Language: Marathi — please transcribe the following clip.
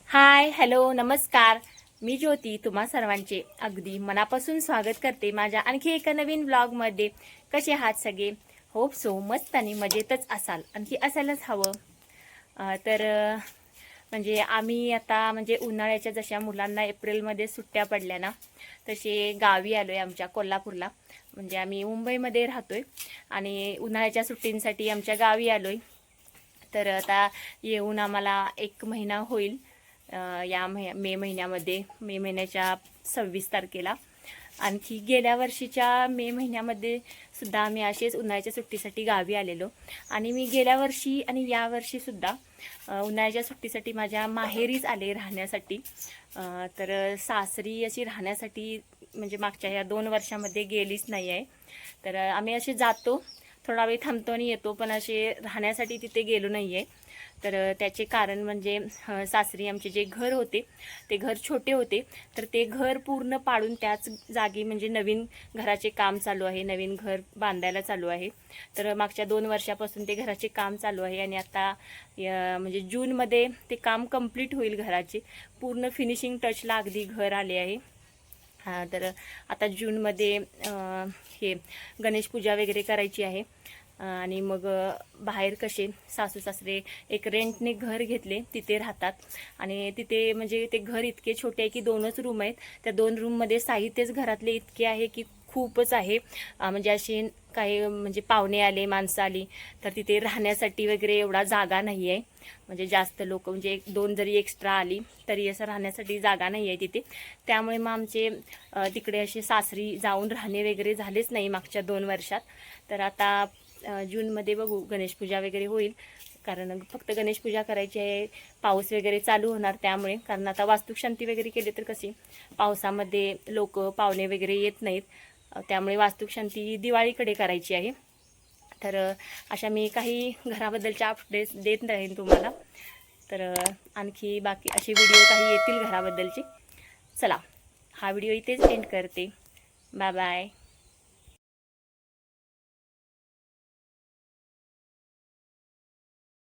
हाय, हॅलो, नमस्कार. मी ज्योती तुम्हा सर्वांचे अगदी मनापासून स्वागत करते माझ्या आणखी एका नवीन व्लॉगमध्ये. कसे आहात सगळे? होप सो मस्त आणि मजेतच असाल, आणखी असायलाच हवं. म्हणजे आम्ही आता म्हणजे उन्हाळ्याच्या जशा मुलांना एप्रिलमध्ये सुट्ट्या पडल्या ना, तसे गावी आलो आहे आमच्या कोल्हापूरला. म्हणजे आम्ही मुंबईमध्ये राहतोय आणि उन्हाळ्याच्या सुट्टींसाठी आमच्या गावी आलो आहे. तर आता येऊन आम्हाला 1 महिना होईल. या मे महिन्याच्या 26 तारखेला. आणखी गेल्या वर्षीच्या मे महिन्यामध्ये सुद्धा आम्ही असेच उन्हाळ्याच्या सुट्टीसाठी गावी आलेलो. आणि मी गेल्या वर्षी आणि यावर्षीसुद्धा उन्हाळ्याच्या सुट्टीसाठी माझ्या माहेरीच आले राहण्यासाठी. तर सासरी अशी राहण्यासाठी म्हणजे मागच्या या 2 वर्षामध्ये गेलीच नाही आहे. तर आम्ही असे जातो, थोडा वेळ थांबतो आणि येतो, पण असे राहण्यासाठी तिथे गेलो नाही आहे. तर त्याचे कारण म्हणजे सासरी आमचे जे घर होते ते घर छोटे होते. तर ते घर पूर्ण पाडून त्याच जागी म्हणजे नवीन घराचे काम चालू आहे, नवीन घर बांधायला चालू आहे. तर मागच्या 2 वर्षापासून ते घराचे काम चालू आहे आणि आता म्हणजे जूनमध्ये ते काम कंप्लीट होईल. घराचे पूर्ण फिनिशिंग टचला अगदी घर आले आहे. तर आता जूनमध्ये हे गणेश पूजा वगैरे करायची आहे. आणि मग बाहेर कसे सासू सासरे एक रेंटने घर घेतले, तिथे राहतात. आणि तिथे म्हणजे ते घर इतके छोटे आहे की 2च रूम आहेत. त्या 2 रूममध्ये साहित्यच घरातले इतके आहे की खूपच आहे. म्हणजे असे काही म्हणजे पाहुणे आले, माणसं आली तर तिथे राहण्यासाठी वगैरे एवढा जागा नाही आहे. म्हणजे जास्त लोक म्हणजे 1-2 जरी एक्स्ट्रा आली तरी असं राहण्यासाठी जागा नाही आहे तिथे. त्यामुळे मग आमचे तिकडे असे सासरी जाऊन राहणे वगैरे झालेच नाही मागच्या 2 वर्षात. तर आता जूनमध्ये बघू, गणेशपूजा वगैरे होईल. कारण फक्त गणेशपूजा करायची आहे, पाऊस वगैरे चालू होणार त्यामुळे. कारण आता वास्तुशांती वगैरे केली तर कशी पावसामध्ये लोक पाहुणे वगैरे येत नाहीत. त्यामुळे वास्तुशांती दिवाळीकडे करायची आहे. तर अशा मी काही घराबद्दलच्या अपडेट्स देत राहीन तुम्हाला. तर आणखी बाकी असे व्हिडिओ काही येतील घराबद्दलचे. चला, हा व्हिडिओ इथेच एंड करते. Bye bye.